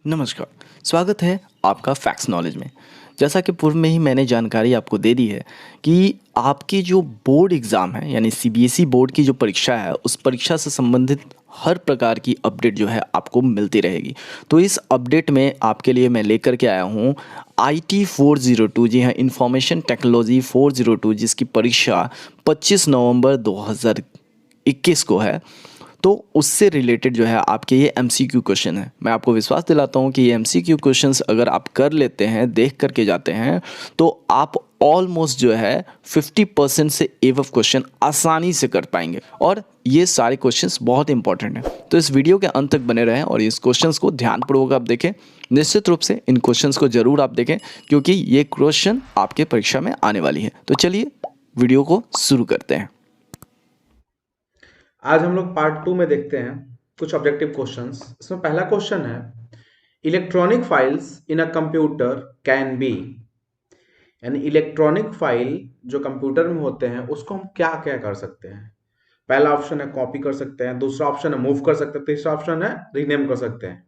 नमस्कार, स्वागत है आपका फैक्ट्स नॉलेज में। जैसा कि पूर्व में ही मैंने जानकारी आपको दे दी है कि आपकी जो बोर्ड एग्ज़ाम है यानी सीबीएसई बोर्ड की जो परीक्षा है, उस परीक्षा से संबंधित हर प्रकार की अपडेट जो है आपको मिलती रहेगी। तो इस अपडेट में आपके लिए मैं लेकर के आया हूँ IT 402, जी हाँ, इंफॉर्मेशन टेक्नोलॉजी 402, जिसकी परीक्षा 25 नवंबर 2021 को है। तो उससे रिलेटेड जो है आपके ये MCQ क्वेश्चन है। मैं आपको विश्वास दिलाता हूँ कि ये MCQ क्वेश्चंस अगर आप कर लेते हैं, देख करके जाते हैं, तो आप ऑलमोस्ट जो है 50% से एबव क्वेश्चन आसानी से कर पाएंगे। और ये सारे क्वेश्चंस बहुत इंपॉर्टेंट हैं, तो इस वीडियो के अंत तक बने रहें और इस क्वेश्चंस को ध्यानपूर्वक आप देखें। निश्चित रूप से इन क्वेश्चंस को ज़रूर आप देखें, क्योंकि ये क्वेश्चन आपके परीक्षा में आने वाली है। तो चलिए वीडियो को शुरू करते हैं। आज हम लोग पार्ट 2 में देखते हैं कुछ ऑब्जेक्टिव क्वेश्चंस। इसमें पहला क्वेश्चन है, electronic files in a computer can be, यानी इलेक्ट्रॉनिक फाइल जो कंप्यूटर में होते हैं उसको हम क्या क्या कर सकते हैं। पहला ऑप्शन है कॉपी कर सकते हैं, दूसरा ऑप्शन है मूव कर सकते हैं, तीसरा ऑप्शन है रीनेम कर सकते हैं।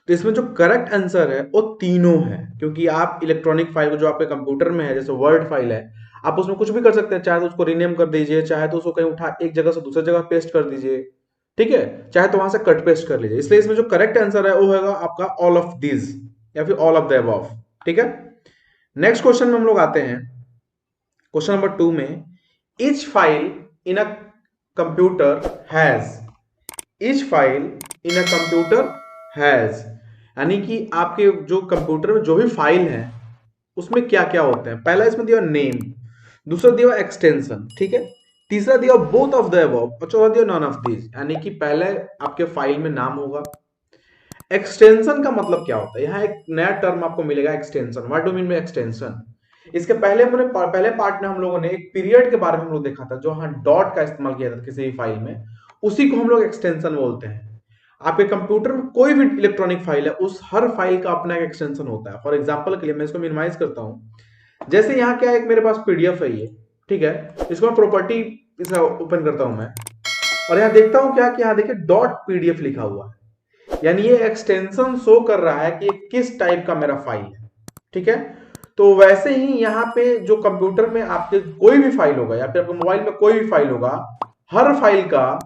तो इसमें जो करेक्ट आंसर है वो तीनों है, क्योंकि आप इलेक्ट्रॉनिक फाइल जो आपके कंप्यूटर में है, जैसे वर्ड फाइल है, आप उसमें कुछ भी कर सकते हैं। चाहे तो उसको रीनेम कर दीजिए, चाहे तो उसको कहीं उठा एक जगह से दूसरी जगह पेस्ट कर दीजिए, ठीक है, चाहे तो वहां से कट पेस्ट कर लीजिए। इसलिए इसमें जो करेक्ट आंसर है वो होगा आपका ऑल ऑफ दीज या फिर ऑल ऑफ द अबव। ठीक है, नेक्स्ट क्वेश्चन में हम लोग आते हैं क्वेश्चन नंबर 2 में, each file in a computer has, each file in a computer has, यानी कि आपके जो कंप्यूटर में जो भी फाइल है उसमें क्या क्या होते हैं। पहला इसमें दिया नेम, दूसरा दिया एक्सटेंशन, ठीक है, तीसरा दिया बोथ ऑफ द अबव और चौथा दिया नॉन ऑफ दीज। यानी कि पहले आपके फाइल में नाम होगा। एक्सटेंशन का मतलब क्या होता है, यहाँ एक नया टर्म आपको मिलेगा, extension. What do mean by extension? इसके पहले पहले पार्ट में हम लोगों ने एक पीरियड के बारे में हम लोग देखा था, जो हाँ डॉट का इस्तेमाल किया था किसी भी फाइल में, उसी को हम लोग एक्सटेंशन बोलते हैं। आपके कंप्यूटर में कोई भी इलेक्ट्रॉनिक फाइल है, उस हर फाइल का अपना एक एक्सटेंशन होता है। फॉर एग्जांपल के लिए मैं इसको मिनिमाइज करता हूं। जैसे यहाँ क्या है, एक मेरे पास पीडीएफ है ये, ठीक है, इसको मैं प्रॉपर्टी इसका ओपन करता हूं मैं, और यहाँ देखता हूं क्या कि यहाँ देखिए डॉट पीडीएफ लिखा हुआ है, यानी ये एक्सटेंशन शो कर रहा है कि ये किस टाइप का मेरा फाइल है। ठीक है, तो वैसे ही यहाँ पे जो कंप्यूटर में आपके कोई भी फाइल होगा या फिर आपके मोबाइल में कोई भी फाइल होगा, हर फाइल का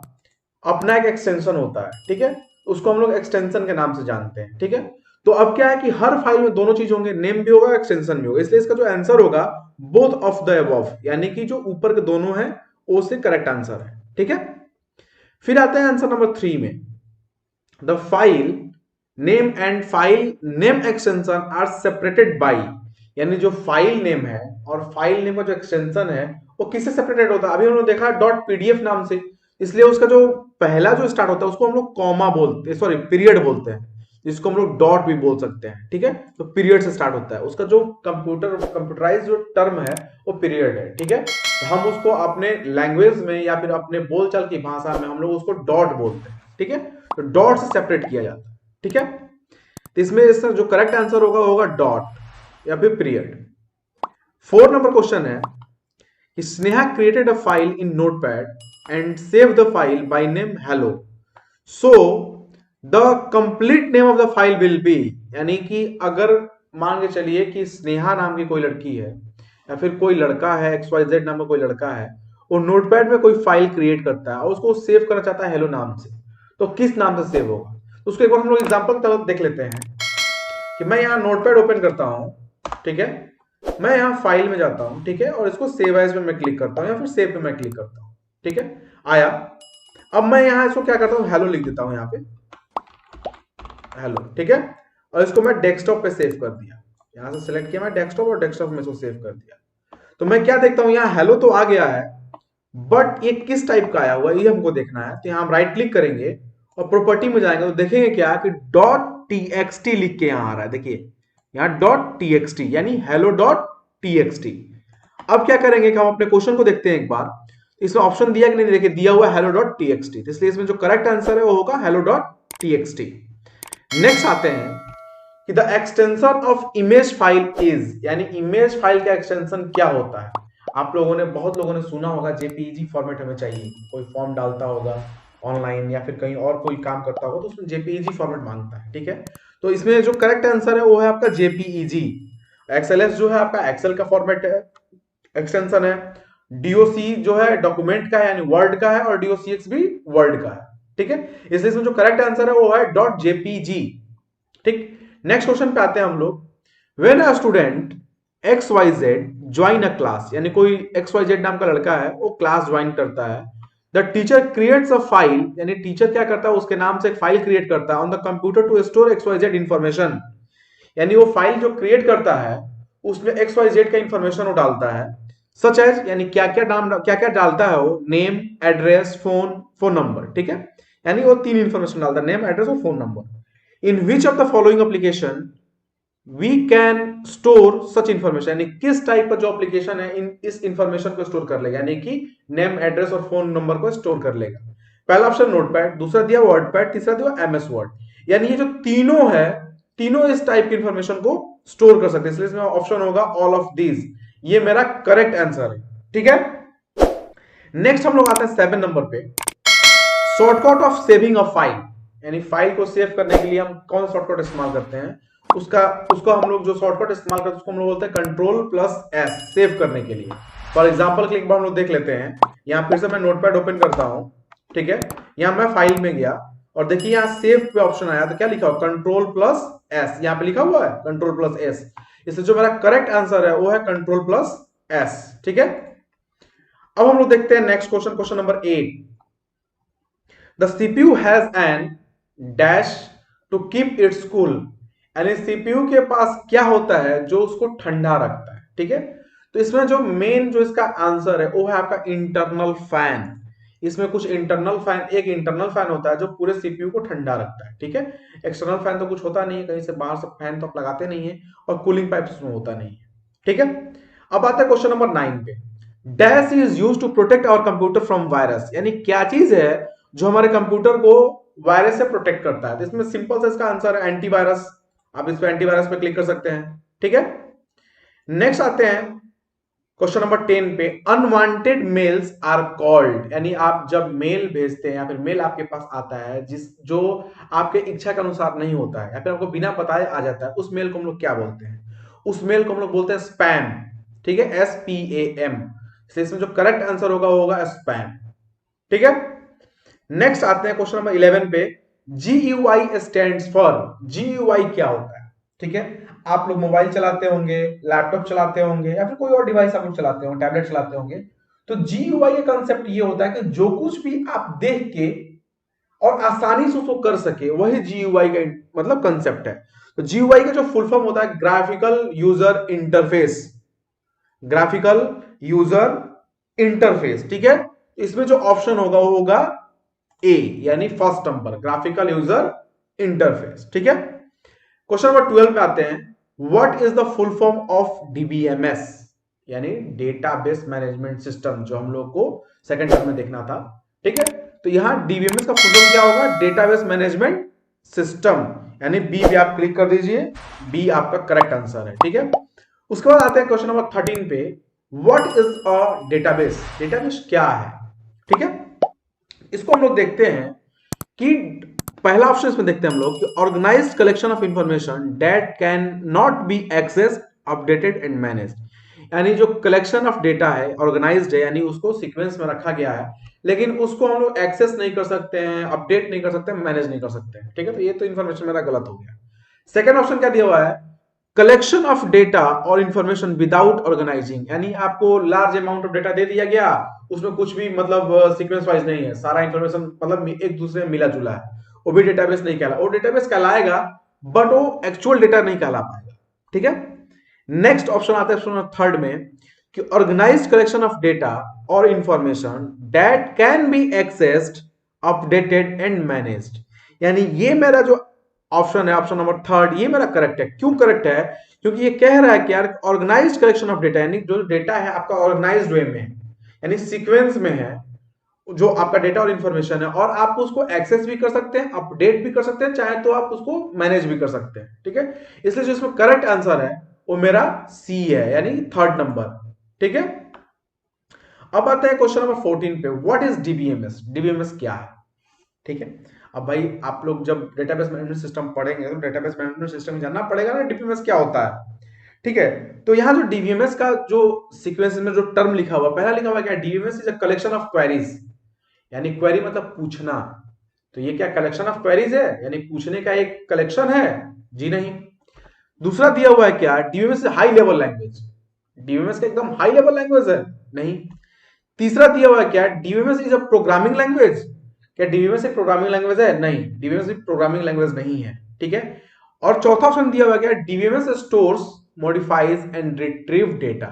अपना एक एक्सटेंशन होता है। ठीक है, उसको हम लोग एक्सटेंशन के नाम से जानते हैं। ठीक है, तो अब क्या है कि हर फाइल में दोनों चीज होंगे, नेम भी होगा एक्सटेंशन भी होगा, इसलिए इसका जो आंसर होगा बोथ ऑफ द अबव, यानी कि जो ऊपर के दोनों है वो से करेक्ट आंसर है। ठीक है, फिर आते हैं आंसर नंबर 3 में, the file name and file name extension are separated by, यानी जो फाइल नेम है और फाइल नेम का जो एक्सटेंशन है वो किससे सेपरेटेड होता है। अभी हम लोग देखा डॉट पीडीएफ नाम से, इसलिए उसका जो पहला जो स्टार्ट होता है उसको हम लोग कॉमा बोलते हैं, सॉरी पीरियड बोलते हैं, जिसको हम लोग डॉट भी बोल सकते हैं। ठीक है, तो पीरियड से स्टार्ट होता है, उसका जो कंप्यूटराइज जो टर्म है वो पीरियड है। ठीक है, तो हम उसको अपने लैंग्वेज में या फिर अपने बोलचाल की भाषा में हम लोग उसको डॉट बोलते हैं। ठीक है, तो डॉट से सेपरेट किया जाता है। ठीक है, तो इसमें इसका जो करेक्ट आंसर होगा होगा डॉट या फिर पीरियड। 4 नंबर क्वेश्चन है कि Sneha created a file in notepad and save the file by name hello, so the complete name of the file will be, यानी कि अगर मान के चलिए कि स्नेहा नाम की कोई लड़की है या फिर कोई लड़का है, XYZ नाम का कोई लड़का है, वो नोटपैड में कोई फाइल क्रिएट करता है और उसको सेव करना चाहता है हेलो नाम से, तो किस नाम से सेव होगा। तो उसको एक बार हम लोग एग्जांपल की तरह देख लेते हैं कि मैं यहाँ नोटपैड ओपन करता हूँ, ठीक है, मैं यहाँ फाइल में जाता हूँ, ठीक है, और इसको सेव एज पे मैं क्लिक करता हूँ या फिर सेव पे मैं क्लिक करता हूँ। ठीक है, आया। अब मैं यहाँ इसको क्या करता हूँ, हेलो लिख देता हूँ यहाँ पे, हेलो, ठीक है, और इसको मैं डेस्कटॉप पे सेव कर दिया। यहाँ से सिलेक्ट किया मैं डेस्कटॉप और डेस्कटॉप में इसको सेव कर दिया। तो मैं क्या देखता हूँ, यहाँ हेलो तो आ गया है, बट ये किस टाइप का आया हुआ है ये हमको देखना है। तो यहाँ हम राइट क्लिक करेंगे और प्रॉपर्टी में जाएंगे तो देखेंगे क्या कि डॉट टीएक्सटी लिख के यहाँ आ रहा है। देखिए यहाँ डॉट टीएक्सटी यानी हेलो डॉट टीएक्सटी। अब क्या करेंगे कि हम अपने क्वेश्चन को देखते हैं एक बार, इसमें ऑप्शन दिया कि नहीं, देखिए दिया हुआ है हेलो डॉट टीएक्सटी, इसलिए इसमें जो करेक्ट आंसर है वो होगा हेलो डॉट टीएक्सटी। नेक्स्ट आते हैं कि the extension of image file is, यानी इमेज फाइल का एक्सटेंशन क्या होता है। आप लोगों ने, बहुत लोगों ने सुना होगा जेपीईजी फॉर्मेट हमें चाहिए, कोई फॉर्म डालता होगा ऑनलाइन या फिर कहीं और कोई काम करता होगा तो उसमें जेपीईजी फॉर्मेट मांगता है। ठीक है, तो इसमें जो करेक्ट आंसर है वो है आपका जेपीईजी। एक्सएलएस जो है आपका एक्सेल का फॉर्मेट है, एक्सटेंशन है। डीओसी जो है डॉक्यूमेंट का है यानी वर्ड का है, और डीओसीएक्स भी वर्ड का है, ठीक है। इसलिए इसमें जो करेक्ट आंसर है वो है डॉट जेपीजी, ठीक। नेक्स्ट क्वेश्चन पे आते हैं हम लोग। When a student X Y Z join a class, यानी कोई एक्स वाई जेड नाम का लड़का है वो क्लास ज्वाइन करता है। The teacher creates a file, यानी टीचर क्या करता है उसके नाम से एक फाइल क्रिएट करता है on the computer to store X Y Z information, यानी वो फाइल जो क्रिएट करता है उसमें एक्स वाई जेड का इंफॉर्मेशन वो डालता है। सच एज, यानी क्या क्या नाम क्या क्या डालता है वो, नेम, एड्रेस, फोन नंबर, ठीक है। यानी वो तीन इंफॉर्मेशन डालता है, नेम, एड्रेस और phone number. In which of the following application we can store such information, यानी किस टाइप का जो एप्लीकेशन है इस इंफॉर्मेशन को स्टोर कर लेगा, यानी कि नेम, एड्रेस और फोन नंबर को स्टोर कर लेगा। पहला ऑप्शन नोटपैड, दूसरा दिया वर्डपैड, तीसरा दिया एमएस वर्ड। यानी ये जो तीनों है, तीनों इस टाइप की इंफॉर्मेशन को स्टोर कर सकते हैं, इसलिए इसमें ऑप्शन होगा ऑल ऑफ दीज। ये मेरा करेक्ट आंसर है, ठीक है। नेक्स्ट हम लोग आते हैं 7 नंबर पे। Shortcut of saving a file, यानी फाइल को सेव करने के लिए हम कौन शॉर्टकट इस्तेमाल करते हैं, उसको हम लोग जो शॉर्टकट इस्तेमाल करते हैं उसको हम लोग बोलते हैं कंट्रोल प्लस एस, सेव करने के लिए। फॉर एग्जांपल के लिए एक बार हम लोग देख लेते हैं। यहां फिर से मैं नोटपैड ओपन करता हूं, ठीक है। यहां मैं फाइल में गया और देखिए यहां सेव पे ऑप्शन आया, तो क्या लिखा हुआ कंट्रोल प्लस एस, यहां पे लिखा हुआ है कंट्रोल प्लस एस। इसलिए जो मेरा करेक्ट आंसर है वो है कंट्रोल प्लस एस, ठीक है। अब हम लोग देखते हैं next question, question number 8। The CPU has an dash to keep its cool, यानी सीपीयू के पास क्या होता है जो उसको ठंडा रखता है, ठीक है। तो इसमें जो मेन जो इसका आंसर है वो है आपका इंटरनल फैन। इसमें कुछ इंटरनल फैन, एक इंटरनल फैन होता है जो पूरे सीपीयू को ठंडा रखता है, ठीक है। एक्सटर्नल फैन तो कुछ होता नहीं है, कहीं से बाहर से फैन तो आप लगाते नहीं है, और कूलिंग पाइप उसमें होता नहीं है, ठीक है। अब आता है क्वेश्चन नंबर 9 पे। Dash is use to protect our computer from virus, यानी क्या चीज है जो हमारे कंप्यूटर को वायरस से प्रोटेक्ट करता है। तो इसमें सिंपल सा इसका आंसर है एंटीवायरस। आप इस पे एंटीवायरस पे क्लिक कर सकते हैं, ठीक है। नेक्स्ट आते हैं क्वेश्चन नंबर 10 पे। अनवांटेड मेल्स आर कॉल्ड, यानी आप जब मेल भेजते हैं या फिर मेल आपके पास आता है जो आपके इच्छा के अनुसार नहीं होता है या फिर आपको बिना बताए आ जाता है, उस मेल को हम लोग क्या बोलते हैं? उस मेल को हम लोग बोलते हैं स्पैम, ठीक है, SPAM। इसलिए इसमें जो करेक्ट आंसर होगा वो होगा स्पैम, ठीक है। नेक्स्ट आते हैं क्वेश्चन नंबर 11 पे। GUI स्टैंड्स फॉर, GUI क्या होता है, ठीक है। आप लोग मोबाइल चलाते होंगे, लैपटॉप चलाते होंगे या फिर कोई और डिवाइस आप लोग चलाते होंगे, टैबलेट चलाते होंगे। तो GUI का कंसेप्ट ये होता है कि जो कुछ भी आप देख के और आसानी से उसको कर सके, वही GUI का मतलब कंसेप्ट है। तो GUI का जो फुल फॉर्म होता है graphical user interface, graphical user interface, ठीक है। इसमें जो ऑप्शन होगा वो होगा ए, यानी first number graphical user interface, ठीक है। क्वेश्चन नंबर 12 पे आते हैं। What is the full form of DBMS, यानी डेटाबेस मैनेजमेंट सिस्टम, जो हम लोग को सेकंड टर्म में देखना था, ठीक है। तो यहां DBMS का फुल फॉर्म क्या होगा? डेटाबेस मैनेजमेंट सिस्टम, यानी बी पे आप क्लिक कर दीजिए, बी आपका करेक्ट आंसर है, ठीक है। उसके बाद आते हैं क्वेश्चन नंबर 13 पे। What is a database, database क्या है, ठीक है। इसको हम लोग देखते हैं कि पहला ऑप्शन इसमें देखते हैं हम लोग कि organised collection of information that can not be access, updated and managed, यानी जो कलेक्शन ऑफ डेटा है ऑर्गेनाइज्ड है, यानी उसको सीक्वेंस में रखा गया है, लेकिन उसको हम लोग एक्सेस नहीं कर सकते हैं, अपडेट नहीं कर सकते, मैनेज नहीं कर सकते हैं, ठीक है। तो ये तो इंफॉर्मेशन मेरा गलत हो गया। सेकेंड ऑप्शन क्या दिया हुआ है? कलेक्शन ऑफ डेटा और इंफॉर्मेशन विदाउट ऑर्गेनाइजिंग, यानी आपको लार्ज अमाउंट ऑफ डेटा दे दिया गया, उसमें कुछ भी मतलब सीक्वेंस वाइज नहीं है, सारा इंफॉर्मेशन मतलब एक दूसरे में मिला जुला है, वो भी डेटाबेस नहीं कहला, वो डेटाबेस कहलाएगा बट वो एक्चुअल डेटा नहीं कहला पाएगा, ठीक है। नेक्स्ट ऑप्शन आता है ऑप्शन थर्ड में कि ऑर्गेनाइज्ड कलेक्शन ऑफ डेटा और information that can be accessed, updated and managed, यानी ये मेरा जो ऑप्शन है, ऑप्शन नंबर थर्ड, ये मेरा करेक्ट है। क्यों करेक्ट है? क्योंकि ये कह रहा है कि यार ऑर्गेनाइज्ड कलेक्शन ऑफ डेटा, यानी जो डेटा है आपका ऑर्गेनाइज्ड वे में है, यानी सीक्वेंस में है जो आपका डेटा और इंफॉर्मेशन है, और आप उसको एक्सेस भी कर सकते हैं, अपडेट भी कर सकते हैं, चाहे तो आप उसको मैनेज भी कर सकते हैं, ठीक है। इसलिए जो इसमें करेक्ट आंसर है वो मेरा सी है, यानी थर्ड नंबर, ठीक है। अब आते हैं क्वेश्चन नंबर 14 पे। व्हाट इज DBMS, DBMS क्या है? ठीक है। अब भाई आप लोग जब डेटाबेस मैनेजमेंट सिस्टम पढ़ेंगे तो डेटाबेस मैनेजमेंट सिस्टम जानना पड़ेगा ना डीबीएमएस क्या होता है। ठीक है, तो यहाँ जो डीबीएमएस का जो सीक्वेंस में जो टर्म लिखा हुआ, पहला लिखा हुआ क्या, DBMS is a collection of queries, यानी क्वेरी मतलब पूछना। तो ये क्या कलेक्शन ऑफ क्वेरीज है, यानी पूछने का एक कलेक्शन है? जी नहीं। दूसरा दिया हुआ है क्या, DBMS high level language, DBMS का एकदम हाई लेवल लैंग्वेज है? नहीं। तीसरा दिया हुआ है क्या, DBMS is a programming language, क्या डीबीएमएस एक प्रोग्रामिंग लैंग्वेज है? नहीं, डीबीएमएस एक प्रोग्रामिंग लैंग्वेज नहीं है। ठीक है। और चौथा ऑप्शन दिया हुआ है क्या, DBMS stores, modifies and retrieve data,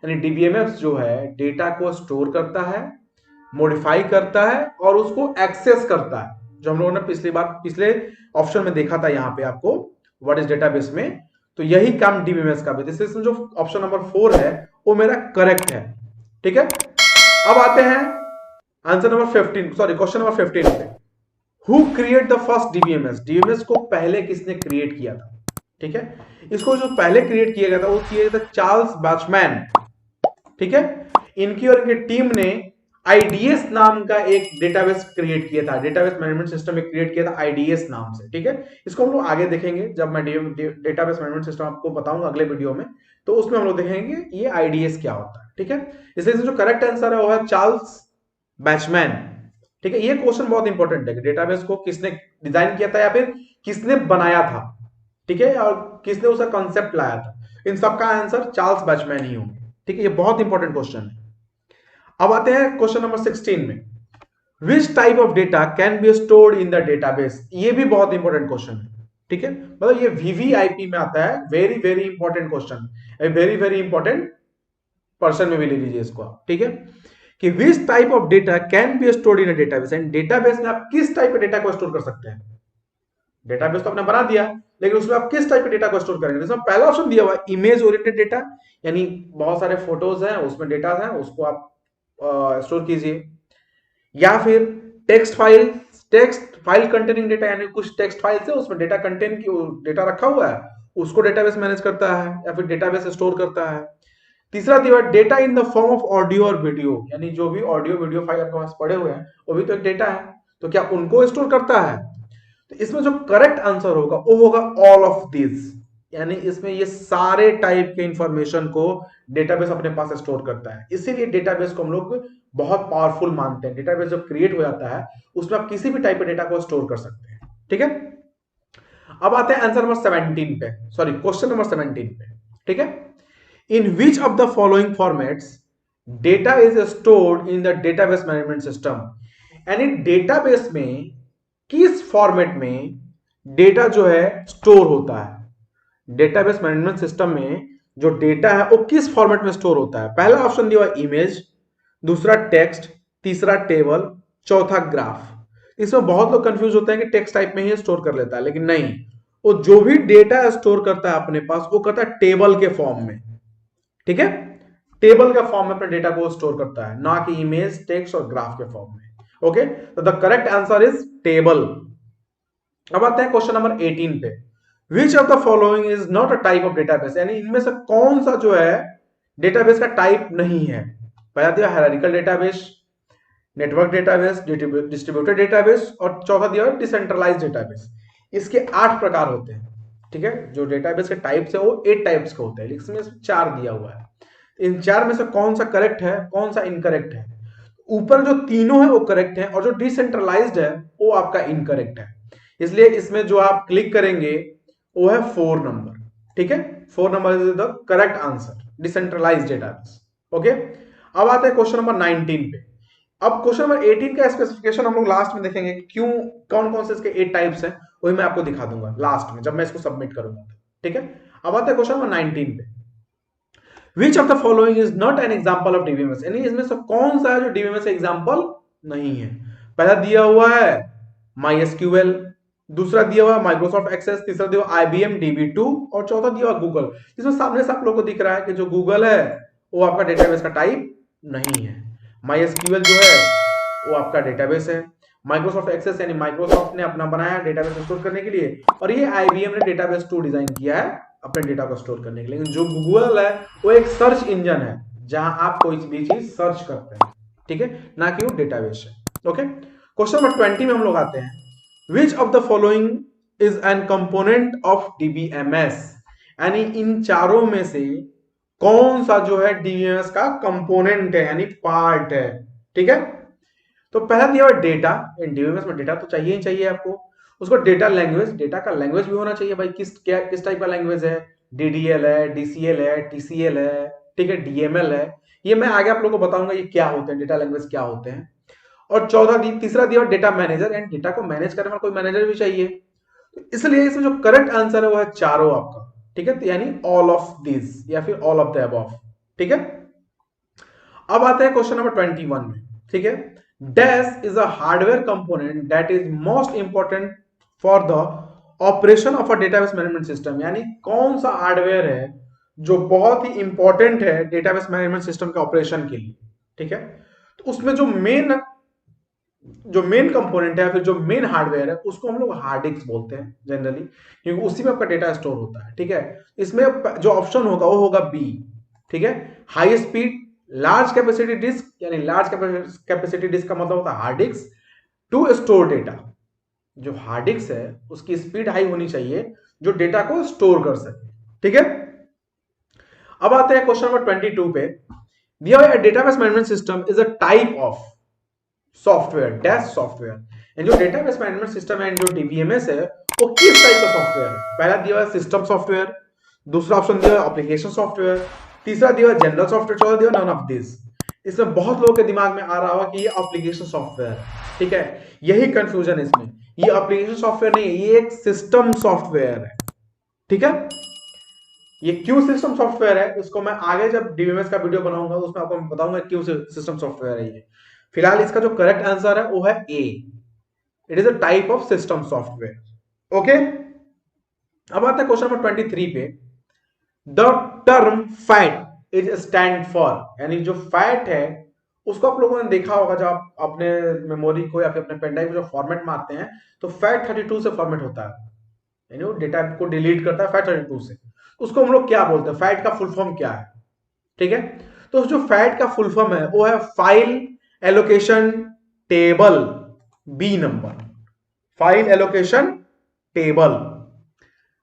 यानी डीबीएमएस जो है डेटा को स्टोर करता है, मॉडिफाई करता है और उसको एक्सेस करता है, जो हम लोगों ने पिछले ऑप्शन में देखा था यहाँ पे आपको व्हाट इज डेटाबेस में। तो यही काम डीबीएमएस का भी, इसमें जो ऑप्शन नंबर 4 है वो मेरा करेक्ट है। ठीक है। अब आते हैं answer number 15, sorry question number 15 पे। Who create the first DBMS, DBMS को पहले किसने क्रिएट किया था? ठीक है, इसको जो पहले क्रिएट किया गया था वो किया था चार्ल्स बैचमैन। ठीक है, इनकी और इनकी टीम ने आईडीएस नाम का एक डेटाबेस क्रिएट किया था, डेटाबेस मैनेजमेंट सिस्टम एक क्रिएट किया था आईडीएस नाम से। ठीक है, इसको हम लोग आगे देखेंगे जब मैं डेटाबेस मैनेजमेंट सिस्टम आपको बताऊंगा अगले वीडियो में, तो उसमें हम लोग देखेंगे ये आईडीएस क्या होता है। ठीक है, इसलिए जो करेक्ट आंसर है वो है चार्ल्स बैचमैन। ठीक है, ये क्वेश्चन बहुत इंपॉर्टेंट है कि डेटाबेस को किसने डिजाइन किया था या फिर किसने बनाया था। ठीक है, और किसने उसका कॉन्सेप्ट लाया था, इन सबका आंसर चार्ल्स बैचमैन ही होंगे। ठीक है, ये बहुत इंपॉर्टेंट क्वेश्चन है। अब आते हैं क्वेश्चन नंबर 16 में, which type of data can be stored in the database, ये भी बहुत इंपॉर्टेंट क्वेश्चन है। ठीक है, मतलब ये वीवीआईपी में आता है, very very important question, very very important person में भी ले लीजिए इसको आप। ठीक है, कि which type of data can be stored in a database, and database में आप किस टाइप के डेटा को स्टोर कर सकते हैं। डेटाबेस तो आपने बना दिया, लेकिन उसमें आप किस टाइप के डेटा को स्टोर करेंगे। इसमें पहला ऑप्शन दिया हुआ है इमेज ओरिएंटेड डेटा, यानी बहुत सारे फोटोज हैं उसमें डेटा है उसको आप स्टोर कीजिए, या फिर टेक्स्ट फाइल कंटेनिंग डेटा, यानी कुछ टेक्स्ट फाइल्स है उसमें डेटा कंटेंट की डेटा रखा हुआ है, उसको डेटाबेस मैनेज करता है या फिर डेटाबेस स्टोर करता है। तीसरा दिया data in the form of audio और वीडियो, यानी जो भी ऑडियो वीडियो फाइल आपके पास पड़े हुए हैं वो भी तो एक डेटा है, तो क्या उनको स्टोर करता है। तो इसमें जो करेक्ट आंसर होगा वो होगा ऑल ऑफ दिस, यानी इसमें ये सारे टाइप के इंफॉर्मेशन को डेटाबेस अपने पास स्टोर करता है। इसीलिए डेटाबेस को हम लोग बहुत पावरफुल मानते हैं। डेटाबेस जब क्रिएट हो जाता है उसमें आप किसी भी टाइप के डेटा को स्टोर कर सकते हैं। ठीक है, अब आते हैं आंसर नंबर 17 पे, सॉरी क्वेश्चन नंबर 17 पे। ठीक है, in which of the following formats data is stored in the database management system, यानी डेटाबेस में किस फॉर्मेट में डेटा जो है स्टोर होता है। डेटाबेस मैनेजमेंट सिस्टम में जो डेटा है वो किस फॉर्मेट में स्टोर होता है। पहला ऑप्शन दिया हुआ इमेज, दूसरा टेक्स्ट, तीसरा टेबल, चौथा ग्राफ। इसमें बहुत लोग कंफ्यूज होते हैं कि टेक्स्ट टाइप में ही स्टोर कर लेता है, लेकिन नहीं, वो जो भी डेटा स्टोर करता है अपने पास वो करता है टेबल के फॉर्म में। ठीक है, टेबल का फॉर्म में अपने डेटा को स्टोर करता है, ना कि इमेज, टेक्स्ट और ग्राफ के फॉर्म में। ओके, तो the correct answer is table. अब आते हैं क्वेश्चन नंबर 18 पे, विच of the following is not a type of database, यानी इनमें से कौन सा जो है डेटाबेस का टाइप नहीं है। पहला दिया hierarchical database, network database, distributed database और चौथा दिया डिसेंट्रलाइज्ड डेटाबेस। इसके 8 प्रकार होते हैं। ठीक है, जो डेटाबेस के टाइप्स है वो 8 टाइप्स के होते हैं, इसमें 4 दिया हुआ है। इन 4 में से कौन सा करेक्ट है कौन सा इनकरेक्ट है। ऊपर जो तीनों है वो करेक्ट है और जो डिसेंट्रलाइज्ड है वो आपका इनकरेक्ट है, इसलिए इसमें जो आप क्लिक करेंगे वो है 4 नंबर। ठीक है, 4 number is the correct answer, decentralised database. Okay, अब आते हैं क्वेश्चन नंबर 19 पे। अब क्वेश्चन नंबर 18 का स्पेसिफिकेशन हम लोग लास्ट में देखेंगे, क्यों कौन कौन से इसके 8 टाइप्स हैं वही मैं आपको दिखा दूंगा लास्ट में जब मैं इसको सबमिट करूंगा। ठीक है, अब आते हैं क्वेश्चन नंबर 19 पे, विच of the following is not an example of DBMS, यानी इसमें से कौन सा है जो डीबीएमएस एग्जांपल नहीं है। पहला दिया हुआ है MySQL, दूसरा दिया हुआ है माइक्रोसॉफ्ट एक्सेस, तीसरा दिया हुआ IBM DB2 और चौथा दिया हुआ गूगल। इसमें सामने से आप लोगों को दिख रहा है कि जो गूगल है वो आपका डेटाबेस का टाइप नहीं है, MySQL जो है वो आपका डेटाबेस है, माइक्रोसॉफ्ट एक्सेस यानी माइक्रोसॉफ्ट ने अपना बनाया डेटाबेस स्टोर करने के लिए, और ये IBM ने डेटाबेस 2 डिजाइन किया है अपने डेटा को स्टोर करने के लिए। लेकिन जो गूगल है वो एक सर्च इंजन है जहां आप कोई भी चीज सर्च करते हैं। ठीक है, ना कि वो डेटाबेस है। ओके, क्वेश्चन नंबर 20 में हम लोग आते हैं, विच of the following is an component of DBMS, यानी इन चारों में से कौन सा जो है डीबीएमएस का कंपोनेंट है यानी पार्ट है। ठीक है, तो पहला दिया हुआ डेटा, इन डीबीएमएस में डेटा तो चाहिए ही चाहिए आपको, उसको डेटा लैंग्वेज, डेटा का लैंग्वेज भी होना चाहिए भाई, किस टाइप का लैंग्वेज है, डीडीएल है, डीसीएल है, टीसीएल है, ठीक है, डीएमएल है, ये मैं आगे आप लोगों को बताऊंगा ये क्या होते हैं, डेटा लैंग्वेज क्या होते हैं। और तीसरा दिया डेटा मैनेजर, एंड डेटा को मैनेज करने वाला कोई मैनेजर भी चाहिए, तो इसलिए इसमें जो करेक्ट आंसर है वो है चारों आपका। ठीक है, तो यानी ऑल ऑफ दिस या फिर ऑल ऑफ द अबव। ठीक है, अब आते हैं क्वेश्चन नंबर 21 में। ठीक है, dash is a hardware component that is most important for the operation of a database management system, यानी कौन सा हार्डवेयर है जो बहुत ही इंपॉर्टेंट है डेटाबेस मैनेजमेंट सिस्टम के ऑपरेशन के लिए। ठीक है, तो उसमें जो मेन कंपोनेंट है, फिर जो मेन हार्डवेयर है, उसको हम लोग हार्ड डिस्क बोलते हैं जनरली, क्योंकि उसी में आपका डेटा स्टोर होता है। ठीक है, इसमें जो ऑप्शन होगा वो होगा बी। ठीक है, high speed large capacity disk, यानी लार्ज कैपेसिटी डिस्क का मतलब होता है hard disk to store data. जो हार्ड डिस्क है उसकी स्पीड हाई होनी चाहिए जो डेटा को स्टोर कर सके। ठीक है, अब आते हैं क्वेश्चन नंबर 22 पे, दिया हुआ database management system is a type of software dash software, and जो डेटाबेस मैनेजमेंट सिस्टम है जो डीबीएमएस है वो किस टाइप का सॉफ्टवेयर है। पहला दिया हुआ सिस्टम सॉफ्टवेयर, दूसरा ऑप्शन दिया हुआ एप्लीकेशन सॉफ्टवेयर, तीसरा दिया हुआ जनरल सॉफ्टवेयर, चौथा दिया नन ऑफ दिस। इसमें बहुत लोगों के दिमाग में आ रहा होगा कि ये एप्लीकेशन सॉफ्टवेयर है। ठीक है, यही कंफ्यूजन है इसमें, ये एप्लीकेशन सॉफ्टवेयर नहीं है, ये एक सिस्टम सॉफ्टवेयर है। ठीक है, ये क्यों सिस्टम सॉफ्टवेयर है इसको मैं आगे जब डीबीएमएस का वीडियो बनाऊंगा उसमें आपको बताऊंगा क्यों सिस्टम सॉफ्टवेयर है ये। फिलहाल इसका जो करेक्ट आंसर है वो है A, it is a type of system software. Okay, अब आता है क्वेश्चन नंबर 23 पे, the term FAT is stand for, यानी जो फैट है उसको आप लोगों ने देखा होगा जब आप अपने मेमोरी को या फिर अपने पेन ड्राइव को जो फॉर्मेट मारते हैं तो फैट 32 से फॉर्मेट होता है, यानी वो डेटा को डिलीट करता है फैट 32 से, उसको हम लोग क्या बोलते हैं, फैट का फुल फॉर्म क्या है। ठीक है, तो जो फैट का फुल फॉर्म है वो है file allocation table, B number, file allocation table.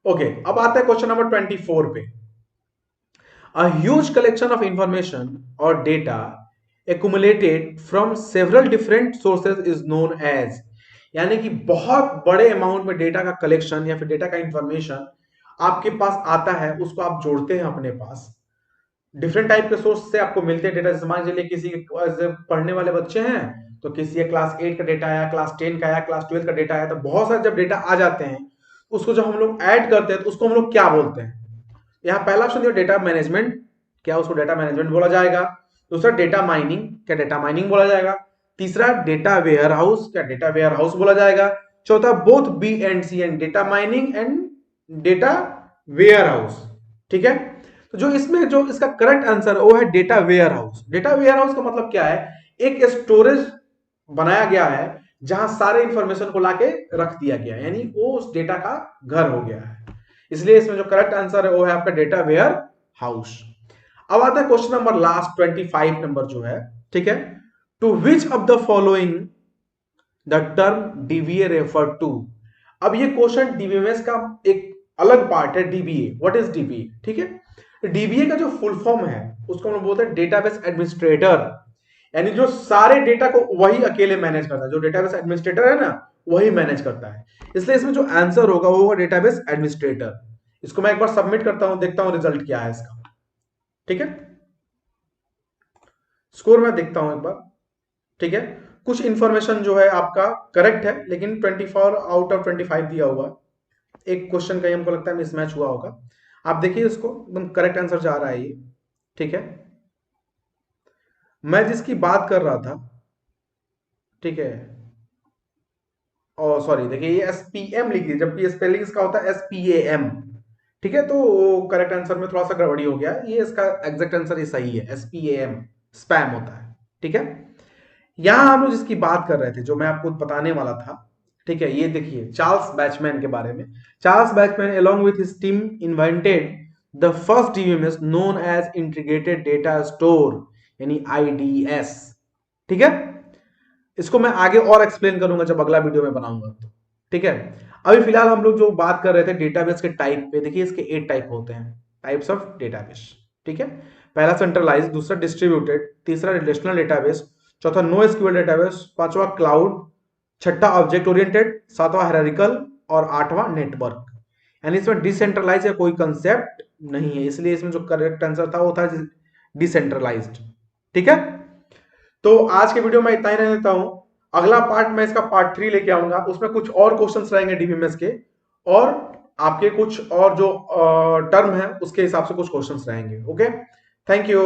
Okay, अब आता है क्वेश्चन नंबर 24 पे, a huge collection of information और data accumulated from several different sources is known as, यानी कि बहुत बड़े अमाउंट में डेटा का कलेक्शन या फिर डेटा का इंफॉर्मेशन आपके पास आता है, उसको आप जोड़ते हैं अपने पास, डिफरेंट टाइप के सोर्स से आपको मिलते हैं डेटा। जैसे मान लीजिए किसी पढ़ने वाले बच्चे हैं तो किसी क्लास 8 का डेटा आया, क्लास 10 का आया, क्लास 12 का डेटा आया, तो बहुत सारे जब डेटा आ जाते हैं उसको जब हम लोग ऐड करते हैं तो उसको हम लोग क्या बोलते हैं। यहाँ पहला ऑप्शन दिया डेटा मैनेजमेंट, क्या उसको डेटा मैनेजमेंट बोला जाएगा। दूसरा डेटा माइनिंग, क्या डेटा माइनिंग बोला जाएगा। तीसरा डेटा वेयर हाउस, क्या डेटा वेयर हाउस बोला जाएगा। चौथा both B and C, and data mining and data warehouse. ठीक है, तो जो इसमें जो इसका करेक्ट आंसर है वो है data warehouse. Data warehouse का मतलब क्या है, एक स्टोरेज बनाया गया है जहां सारे इंफॉर्मेशन को लाके रख दिया गया है, यानी वो उस डेटा का घर हो गया है, इसलिए इसमें जो करेक्ट आंसर है वो है आपका डेटा वेयर हाउस। अब आता है क्वेश्चन नंबर लास्ट 25 नंबर जो है। ठीक है, to which of the following the term DBA refer to. अब ये क्वेश्चन डीबीएमएस का एक अलग पार्ट है, डीबीए, व्हाट इज डीबीए। ठीक है, डीबीए का जो फुल फॉर्म है उसको हम लोग बोलते हैं डेटाबेस एडमिनिस्ट्रेटर, यानी जो सारे डेटा को वही अकेले मैनेज करता है, जो डेटाबेस एडमिनिस्ट्रेटर है ना वही मैनेज करता है, इसलिए इसमें जो आंसर होगा वो होगा डेटाबेस एडमिनिस्ट्रेटर। इसको मैं एक बार सबमिट करता हूं, देखता हूं रिजल्ट क्या है इसका। ठीक है, स्कोर मैं देखता हूं एक बार। ठीक है, कुछ इंफॉर्मेशन जो है आपका करेक्ट है लेकिन 24 आउट ऑफ 25 दिया हुआ, एक क्वेश्चन का हमको लगता है मिसमैच हुआ होगा। आप देखिए इसको एकदम करेक्ट आंसर जा रहा है ये। ठीक है, मैं जिसकी बात कर रहा था, ठीक है, और सॉरी देखिए ये एसपीएम लिखी जबकि स्पेलिंग इसका होता है एसपीएम। ठीक है, तो करेक्ट आंसर में थोड़ा सा गड़बड़ी हो गया, ये इसका एग्जैक्ट आंसर ये सही है, एसपीएम स्पैम होता है। ठीक है, यहां हम लोग जिसकी बात कर रहे थे जो मैं आपको बताने वाला था, ठीक है, ये देखिए चार्ल्स बैचमैन के बारे में। Charles Bachman along with his team invented the first DBMS known as integrated data store, यानी IDS। ठीक है, इसको मैं आगे और एक्सप्लेन करूंगा जब अगला वीडियो में बनाऊंगा तो, ठीक है। अभी फिलहाल हम लोग जो बात कर रहे थे डेटाबेस के टाइप पे, देखिए इसके 8 टाइप होते हैं, टाइप्स ऑफ डेटाबेस, ठीक है। पहला सेंट्रलाइज, दूसरा डिस्ट्रीब्यूटेड, तीसरा रिलेशनल डेटाबेस, चौथा नो एसक्यूएल डेटाबेस, पांचवा क्लाउड, छठा ऑब्जेक्ट ओरिएंटेड, सातवां हायरार्किकल और आठवां नेटवर्क। यानी इसमें डिसेंट्रलाइज का कोई कंसेप्ट नहीं है, इसलिए इसमें जो करेक्ट आंसर था वो था डिसेंट्रलाइज्ड, ठीक है। तो आज के वीडियो में इतना ही रहने देता हूं। अगला पार्ट मैं इसका पार्ट 3 लेके आऊंगा, उसमें कुछ और क्वेश्चंस रहेंगे डीबीएमएस के, और आपके कुछ और जो टर्म है उसके हिसाब से कुछ क्वेश्चंस रहेंगे। Okay, thank you.